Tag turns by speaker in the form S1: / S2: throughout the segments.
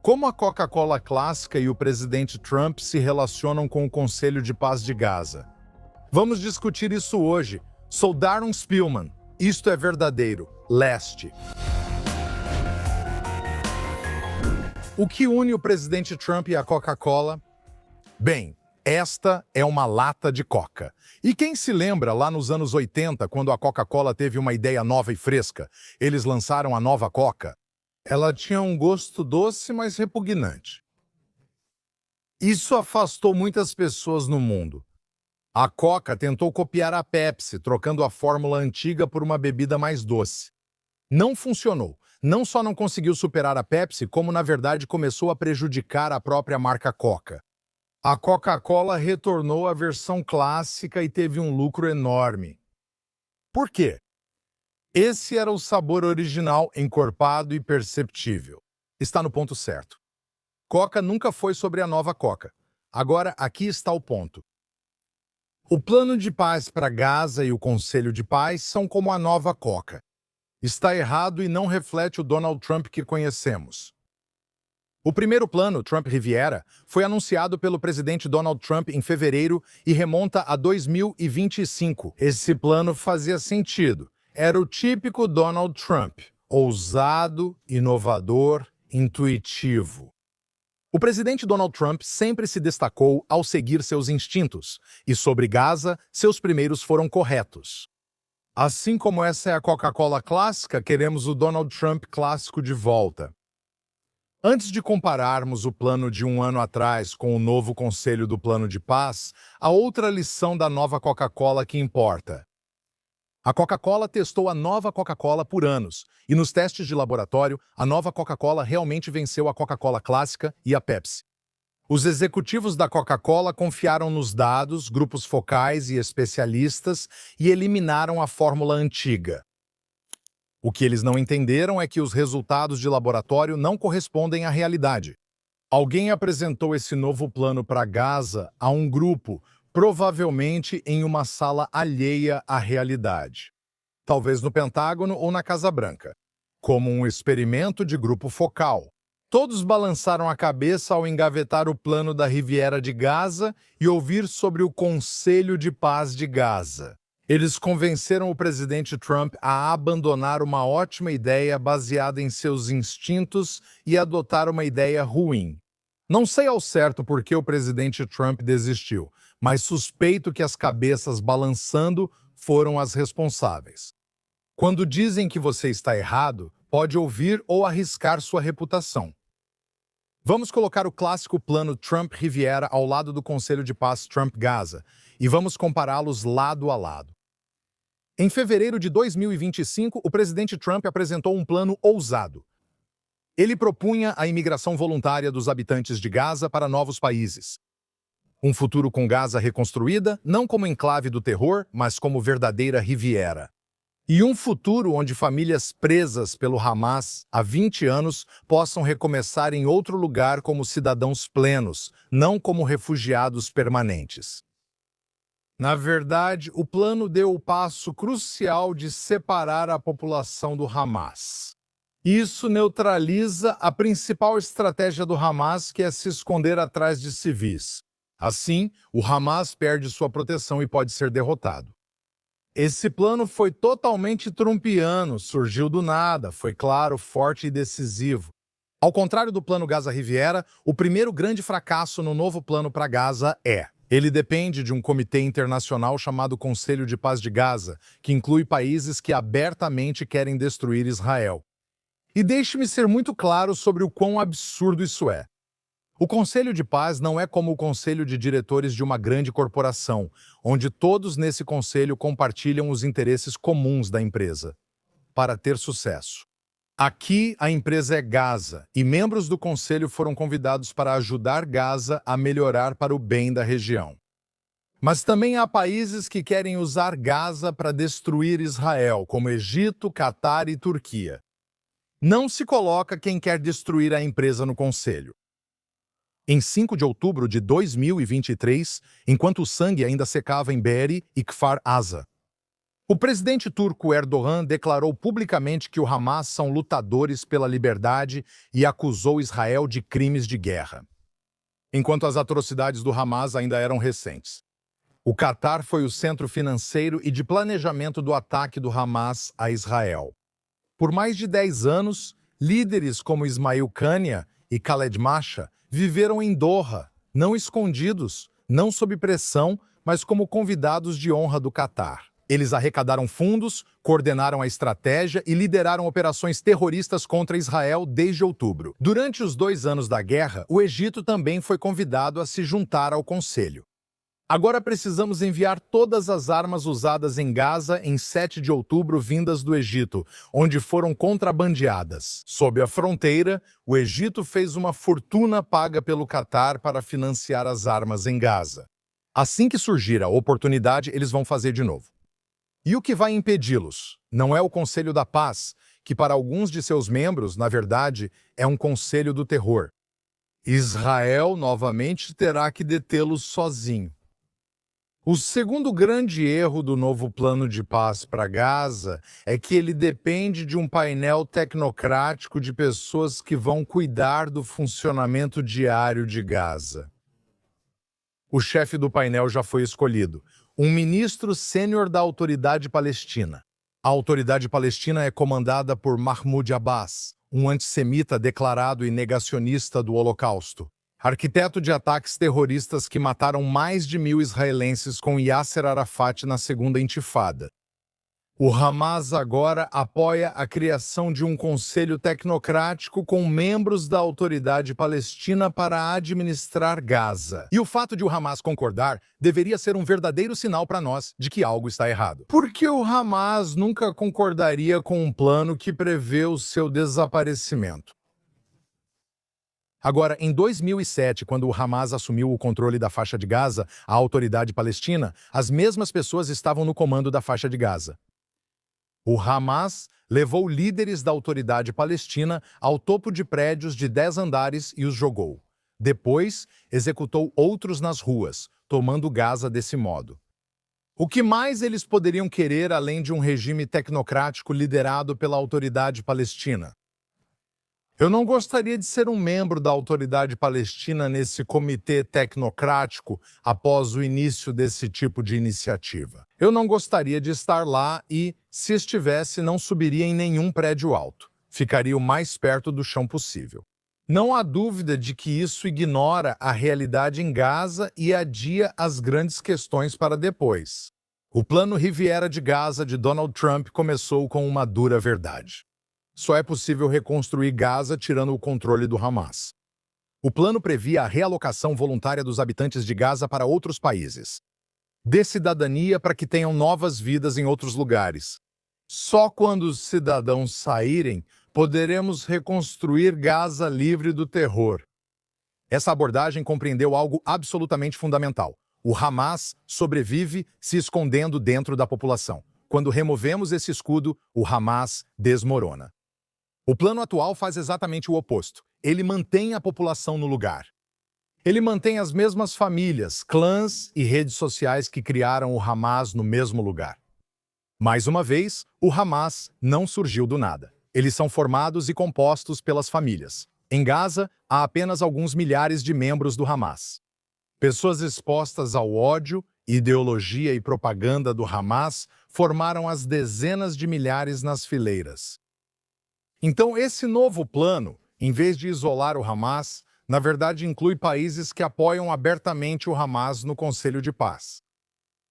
S1: Como a Coca-Cola clássica e o presidente Trump se relacionam com o Conselho de Paz de Gaza? Vamos discutir isso hoje. Sou Darren Spillman. Isto é verdadeiro. Leste. O que une o presidente Trump e a Coca-Cola? Bem, esta é uma lata de Coca. E quem se lembra lá nos anos 80, quando a Coca-Cola teve uma ideia nova e fresca? Eles lançaram a nova Coca. Ela tinha um gosto doce, mas repugnante. Isso afastou muitas pessoas no mundo. A Coca tentou copiar a Pepsi, trocando a fórmula antiga por uma bebida mais doce. Não funcionou. Não só não conseguiu superar a Pepsi, como na verdade começou a prejudicar a própria marca Coca. A Coca-Cola retornou à versão clássica e teve um lucro enorme. Por quê? Esse era o sabor original, encorpado e perceptível. Está no ponto certo. Coca nunca foi sobre a nova Coca. Agora, aqui está o ponto. O plano de paz para Gaza e o Conselho de Paz são como a nova Coca. Está errado e não reflete o Donald Trump que conhecemos. O primeiro plano, Trump Riviera, foi anunciado pelo presidente Donald Trump em fevereiro e remonta a 2025. Esse plano fazia sentido. Era o típico Donald Trump, ousado, inovador, intuitivo. O presidente Donald Trump sempre se destacou ao seguir seus instintos, e sobre Gaza, seus primeiros foram corretos. Assim como essa é a Coca-Cola clássica, queremos o Donald Trump clássico de volta. Antes de compararmos o plano de um ano atrás com o novo Conselho do Plano de Paz, há outra lição da nova Coca-Cola que importa. A Coca-Cola testou a nova Coca-Cola por anos, e nos testes de laboratório, a nova Coca-Cola realmente venceu a Coca-Cola clássica e a Pepsi. Os executivos da Coca-Cola confiaram nos dados, grupos focais e especialistas e eliminaram a fórmula antiga. O que eles não entenderam é que os resultados de laboratório não correspondem à realidade. Alguém apresentou esse novo plano para Gaza a um grupo, provavelmente em uma sala alheia à realidade. Talvez no Pentágono ou na Casa Branca, como um experimento de grupo focal. Todos balançaram a cabeça ao engavetar o plano da Riviera de Gaza e ouvir sobre o Conselho de Paz de Gaza. Eles convenceram o presidente Trump a abandonar uma ótima ideia baseada em seus instintos e adotar uma ideia ruim. Não sei ao certo por que o presidente Trump desistiu, mas suspeito que as cabeças balançando foram as responsáveis. Quando dizem que você está errado, pode ouvir ou arriscar sua reputação. Vamos colocar o clássico plano Trump-Riviera ao lado do Conselho de Paz Trump-Gaza e vamos compará-los lado a lado. Em fevereiro de 2025, o presidente Trump apresentou um plano ousado. Ele propunha a imigração voluntária dos habitantes de Gaza para novos países. Um futuro com Gaza reconstruída, não como enclave do terror, mas como verdadeira Riviera. E um futuro onde famílias presas pelo Hamas há 20 anos possam recomeçar em outro lugar como cidadãos plenos, não como refugiados permanentes. Na verdade, o plano deu o passo crucial de separar a população do Hamas. Isso neutraliza a principal estratégia do Hamas, que é se esconder atrás de civis. Assim, o Hamas perde sua proteção e pode ser derrotado. Esse plano foi totalmente trumpiano, surgiu do nada, foi claro, forte e decisivo. Ao contrário do plano Gaza-Riviera, o primeiro grande fracasso no novo plano para Gaza ele depende de um comitê internacional chamado Conselho de Paz de Gaza, que inclui países que abertamente querem destruir Israel. E deixe-me ser muito claro sobre o quão absurdo isso é. O Conselho de Paz não é como o conselho de diretores de uma grande corporação, onde todos nesse conselho compartilham os interesses comuns da empresa, para ter sucesso. Aqui, a empresa é Gaza, e membros do conselho foram convidados para ajudar Gaza a melhorar para o bem da região. Mas também há países que querem usar Gaza para destruir Israel, como Egito, Catar e Turquia. Não se coloca quem quer destruir a empresa no conselho. Em 5 de outubro de 2023, enquanto o sangue ainda secava em Be'eri e Kfar Aza, O presidente turco Erdogan declarou publicamente que o Hamas são lutadores pela liberdade e acusou Israel de crimes de guerra, enquanto as atrocidades do Hamas ainda eram recentes. O Catar foi o centro financeiro e de planejamento do ataque do Hamas a Israel. Por mais de 10 anos, líderes como Ismail Haniyeh e Khaled Masha viveram em Doha, não escondidos, não sob pressão, mas como convidados de honra do Catar. Eles arrecadaram fundos, coordenaram a estratégia e lideraram operações terroristas contra Israel desde outubro. Durante os 2 anos da guerra, o Egito também foi convidado a se juntar ao Conselho. Agora precisamos enviar todas as armas usadas em Gaza em 7 de outubro vindas do Egito, onde foram contrabandeadas. Sob a fronteira, o Egito fez uma fortuna paga pelo Catar para financiar as armas em Gaza. Assim que surgir a oportunidade, eles vão fazer de novo. E o que vai impedi-los? Não é o Conselho da Paz, que para alguns de seus membros, na verdade, é um conselho do terror. Israel novamente terá que detê-los sozinho. O segundo grande erro do novo plano de paz para Gaza é que ele depende de um painel tecnocrático de pessoas que vão cuidar do funcionamento diário de Gaza. O chefe do painel já foi escolhido, um ministro sênior da Autoridade Palestina. A Autoridade Palestina é comandada por Mahmoud Abbas, um antissemita declarado e negacionista do Holocausto. Arquiteto de ataques terroristas que mataram mais de 1.000 israelenses com Yasser Arafat na Segunda Intifada. O Hamas agora apoia a criação de um conselho tecnocrático com membros da Autoridade Palestina para administrar Gaza. E o fato de o Hamas concordar deveria ser um verdadeiro sinal para nós de que algo está errado. Porque o Hamas nunca concordaria com um plano que prevê o seu desaparecimento. Agora, em 2007, quando o Hamas assumiu o controle da faixa de Gaza, a Autoridade Palestina, as mesmas pessoas estavam no comando da faixa de Gaza. O Hamas levou líderes da Autoridade Palestina ao topo de prédios de 10 andares e os jogou. Depois, executou outros nas ruas, tomando Gaza desse modo. O que mais eles poderiam querer além de um regime tecnocrático liderado pela Autoridade Palestina? Eu não gostaria de ser um membro da Autoridade Palestina nesse comitê tecnocrático após o início desse tipo de iniciativa. Eu não gostaria de estar lá e, se estivesse, não subiria em nenhum prédio alto. Ficaria o mais perto do chão possível. Não há dúvida de que isso ignora a realidade em Gaza e adia as grandes questões para depois. O plano Riviera de Gaza de Donald Trump começou com uma dura verdade. Só é possível reconstruir Gaza tirando o controle do Hamas. O plano previa a realocação voluntária dos habitantes de Gaza para outros países. Dê cidadania para que tenham novas vidas em outros lugares. Só quando os cidadãos saírem, poderemos reconstruir Gaza livre do terror. Essa abordagem compreendeu algo absolutamente fundamental. O Hamas sobrevive se escondendo dentro da população. Quando removemos esse escudo, o Hamas desmorona. O plano atual faz exatamente o oposto. Ele mantém a população no lugar. Ele mantém as mesmas famílias, clãs e redes sociais que criaram o Hamas no mesmo lugar. Mais uma vez, o Hamas não surgiu do nada. Eles são formados e compostos pelas famílias. Em Gaza, há apenas alguns milhares de membros do Hamas. Pessoas expostas ao ódio, ideologia e propaganda do Hamas formaram as dezenas de milhares nas fileiras. Então, esse novo plano, em vez de isolar o Hamas, na verdade inclui países que apoiam abertamente o Hamas no Conselho de Paz.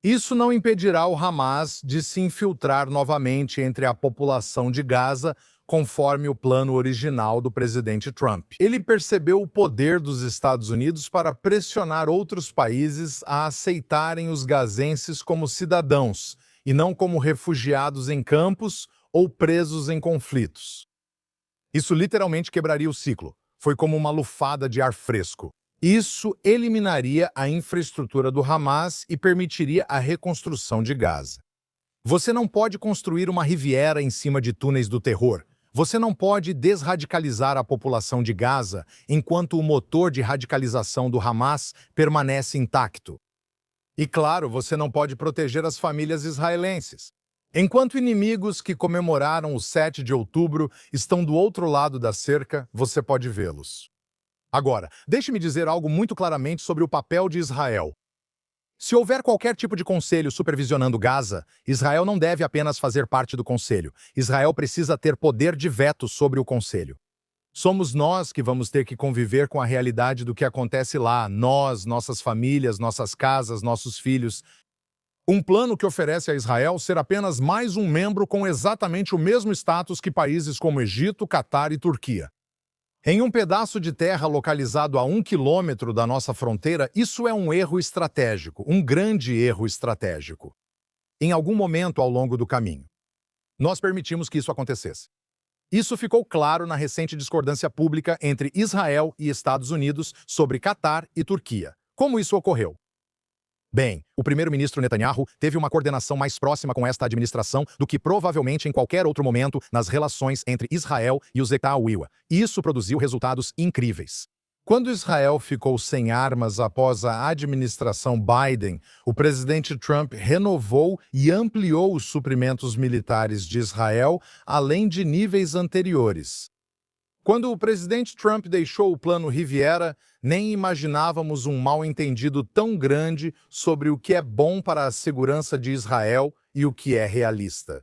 S1: Isso não impedirá o Hamas de se infiltrar novamente entre a população de Gaza, conforme o plano original do presidente Trump. Ele percebeu o poder dos Estados Unidos para pressionar outros países a aceitarem os gazenses como cidadãos, e não como refugiados em campos ou presos em conflitos. Isso literalmente quebraria o ciclo. Foi como uma lufada de ar fresco. Isso eliminaria a infraestrutura do Hamas e permitiria a reconstrução de Gaza. Você não pode construir uma Riviera em cima de túneis do terror. Você não pode desradicalizar a população de Gaza enquanto o motor de radicalização do Hamas permanece intacto. E claro, você não pode proteger as famílias israelenses. Enquanto inimigos que comemoraram o 7 de outubro estão do outro lado da cerca, você pode vê-los. Agora, deixe-me dizer algo muito claramente sobre o papel de Israel. Se houver qualquer tipo de conselho supervisionando Gaza, Israel não deve apenas fazer parte do conselho. Israel precisa ter poder de veto sobre o conselho. Somos nós que vamos ter que conviver com a realidade do que acontece lá, nós, nossas famílias, nossas casas, nossos filhos. Um plano que oferece a Israel ser apenas mais um membro com exatamente o mesmo status que países como Egito, Catar e Turquia. Em um pedaço de terra localizado a 1 quilômetro da nossa fronteira, isso é um erro estratégico, um grande erro estratégico. Em algum momento ao longo do caminho, nós permitimos que isso acontecesse. Isso ficou claro na recente discordância pública entre Israel e Estados Unidos sobre Catar e Turquia. Como isso ocorreu? Bem, o primeiro-ministro Netanyahu teve uma coordenação mais próxima com esta administração do que provavelmente em qualquer outro momento nas relações entre Israel e os Etawiwa. E isso produziu resultados incríveis. Quando Israel ficou sem armas após a administração Biden, o presidente Trump renovou e ampliou os suprimentos militares de Israel além de níveis anteriores. Quando o presidente Trump deixou o Plano Riviera, nem imaginávamos um mal-entendido tão grande sobre o que é bom para a segurança de Israel e o que é realista.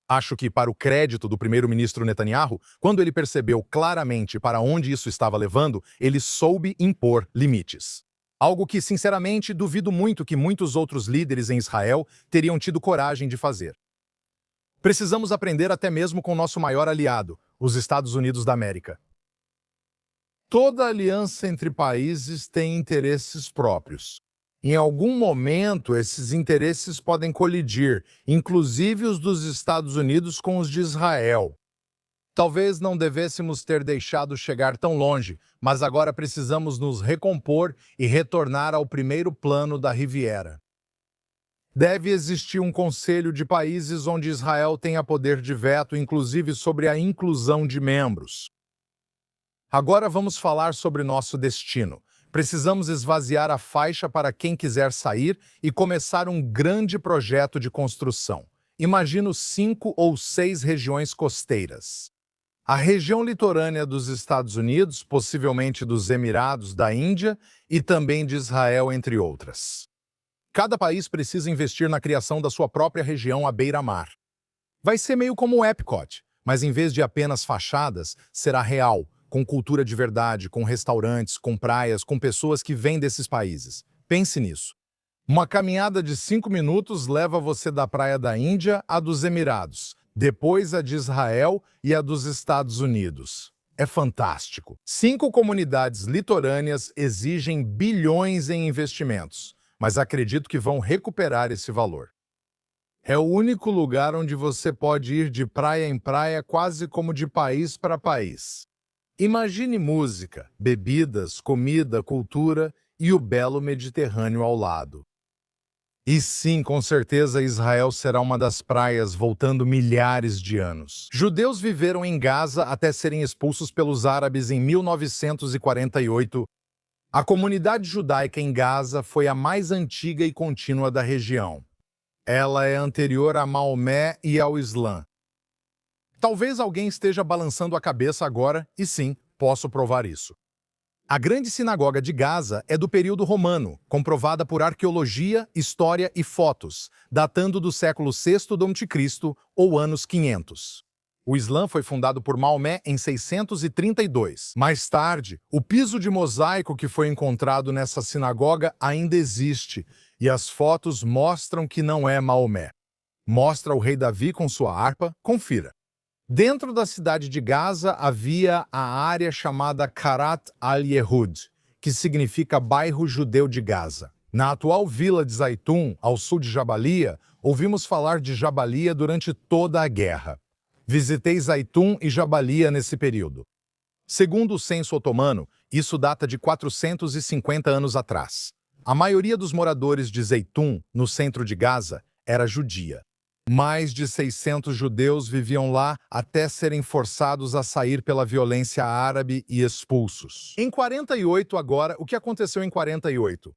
S1: Acho que, para o crédito do primeiro-ministro Netanyahu, quando ele percebeu claramente para onde isso estava levando, ele soube impor limites. Algo que, sinceramente, duvido muito que muitos outros líderes em Israel teriam tido coragem de fazer. Precisamos aprender até mesmo com nosso maior aliado, os Estados Unidos da América. Toda aliança entre países tem interesses próprios. Em algum momento, esses interesses podem colidir, inclusive os dos Estados Unidos com os de Israel. Talvez não devêssemos ter deixado chegar tão longe, mas agora precisamos nos recompor e retornar ao primeiro plano da Riviera. Deve existir um conselho de países onde Israel tenha poder de veto, inclusive sobre a inclusão de membros. Agora vamos falar sobre nosso destino. Precisamos esvaziar a faixa para quem quiser sair e começar um grande projeto de construção. Imagino 5 ou 6 regiões costeiras. A região litorânea dos Estados Unidos, possivelmente dos Emirados, da Índia e também de Israel, entre outras. Cada país precisa investir na criação da sua própria região à beira-mar. Vai ser meio como o Epcot, mas em vez de apenas fachadas, será real, com cultura de verdade, com restaurantes, com praias, com pessoas que vêm desses países. Pense nisso. Uma caminhada de 5 minutos leva você da praia da Índia à dos Emirados, depois a de Israel e a dos Estados Unidos. É fantástico. 5 comunidades litorâneas exigem bilhões em investimentos, mas acredito que vão recuperar esse valor. É o único lugar onde você pode ir de praia em praia quase como de país para país. Imagine música, bebidas, comida, cultura e o belo Mediterrâneo ao lado. E sim, com certeza Israel será uma das praias voltando milhares de anos. Judeus viveram em Gaza até serem expulsos pelos árabes em 1948. A comunidade judaica em Gaza foi a mais antiga e contínua da região. Ela é anterior a Maomé e ao Islã. Talvez alguém esteja balançando a cabeça agora, e sim, posso provar isso. A grande sinagoga de Gaza é do período romano, comprovada por arqueologia, história e fotos, datando do século VI d.C. ou anos 500. O Islã foi fundado por Maomé em 632. Mais tarde, o piso de mosaico que foi encontrado nessa sinagoga ainda existe, e as fotos mostram que não é Maomé. Mostra o rei Davi com sua harpa, confira. Dentro da cidade de Gaza havia a área chamada Karat al-Yehud, que significa bairro judeu de Gaza. Na atual vila de Zaitun, ao sul de Jabalia, ouvimos falar de Jabalia durante toda a guerra. Visitei Zaitun e Jabalia nesse período. Segundo o censo otomano, isso data de 450 anos atrás. A maioria dos moradores de Zaitun, no centro de Gaza, era judia. Mais de 600 judeus viviam lá até serem forçados a sair pela violência árabe e expulsos. Em 48 agora, o que aconteceu em 48?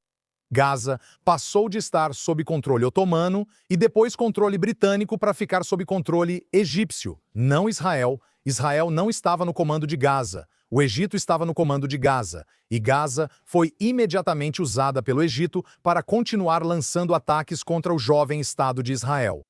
S1: Gaza passou de estar sob controle otomano e depois controle britânico para ficar sob controle egípcio, não Israel. Israel não estava no comando de Gaza. O Egito estava no comando de Gaza, e Gaza foi imediatamente usada pelo Egito para continuar lançando ataques contra o jovem Estado de Israel.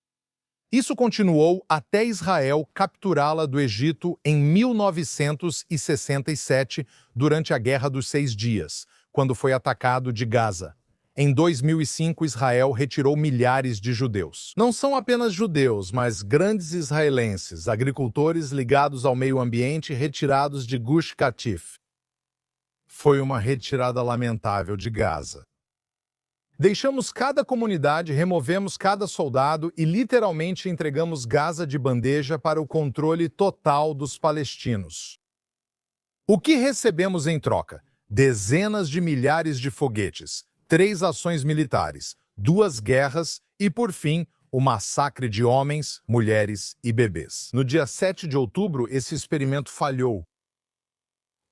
S1: Isso continuou até Israel capturá-la do Egito em 1967, durante a Guerra dos 6 Dias, quando foi atacado de Gaza. Em 2005, Israel retirou milhares de judeus. Não são apenas judeus, mas grandes israelenses, agricultores ligados ao meio ambiente retirados de Gush Katif. Foi uma retirada lamentável de Gaza. Deixamos cada comunidade, removemos cada soldado e literalmente entregamos Gaza de bandeja para o controle total dos palestinos. O que recebemos em troca? Dezenas de milhares de foguetes, 3 ações militares, 2 guerras e, por fim, o massacre de homens, mulheres e bebês. No dia 7 de outubro, esse experimento falhou.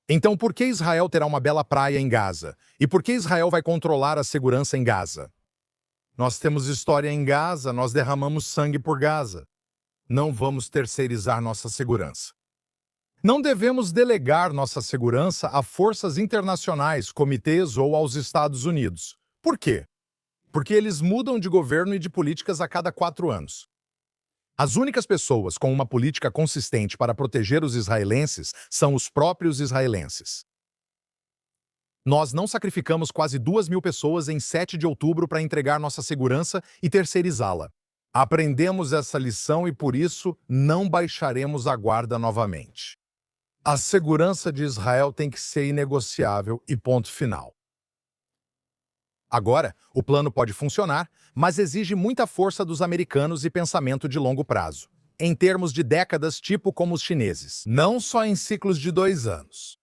S1: Então, por que Israel terá uma bela praia em Gaza? E por que Israel vai controlar a segurança em Gaza? Nós temos história em Gaza, nós derramamos sangue por Gaza. Não vamos terceirizar nossa segurança. Não devemos delegar nossa segurança a forças internacionais, comitês ou aos Estados Unidos. Por quê? Porque eles mudam de governo e de políticas a cada 4 anos. As únicas pessoas com uma política consistente para proteger os israelenses são os próprios israelenses. Nós não sacrificamos quase 2.000 pessoas em 7 de outubro para entregar nossa segurança e terceirizá-la. Aprendemos essa lição e, por isso, não baixaremos a guarda novamente. A segurança de Israel tem que ser inegociável e ponto final. Agora, o plano pode funcionar, mas exige muita força dos americanos e pensamento de longo prazo, em termos de décadas, tipo como os chineses, não só em ciclos de 2 anos.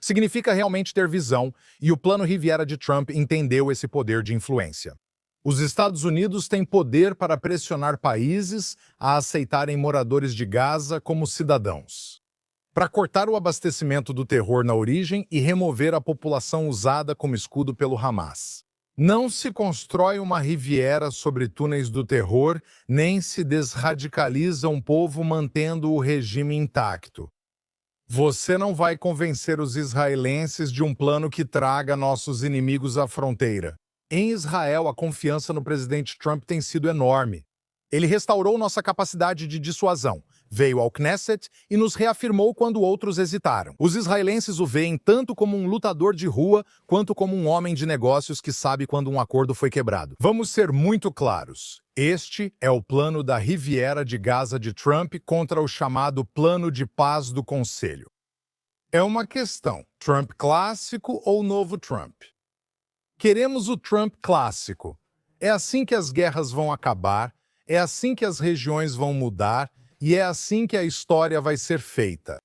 S1: Significa realmente ter visão, e o plano Riviera de Trump entendeu esse poder de influência. Os Estados Unidos têm poder para pressionar países a aceitarem moradores de Gaza como cidadãos, para cortar o abastecimento do terror na origem e remover a população usada como escudo pelo Hamas. Não se constrói uma Riviera sobre túneis do terror, nem se desradicaliza um povo mantendo o regime intacto. Você não vai convencer os israelenses de um plano que traga nossos inimigos à fronteira. Em Israel, a confiança no presidente Trump tem sido enorme. Ele restaurou nossa capacidade de dissuasão, veio ao Knesset e nos reafirmou quando outros hesitaram. Os israelenses o veem tanto como um lutador de rua, quanto como um homem de negócios que sabe quando um acordo foi quebrado. Vamos ser muito claros. Este é o plano da Riviera de Gaza de Trump contra o chamado Plano de Paz do Conselho. É uma questão: Trump clássico ou novo Trump? Queremos o Trump clássico. É assim que as guerras vão acabar, é assim que as regiões vão mudar, e é assim que a história vai ser feita.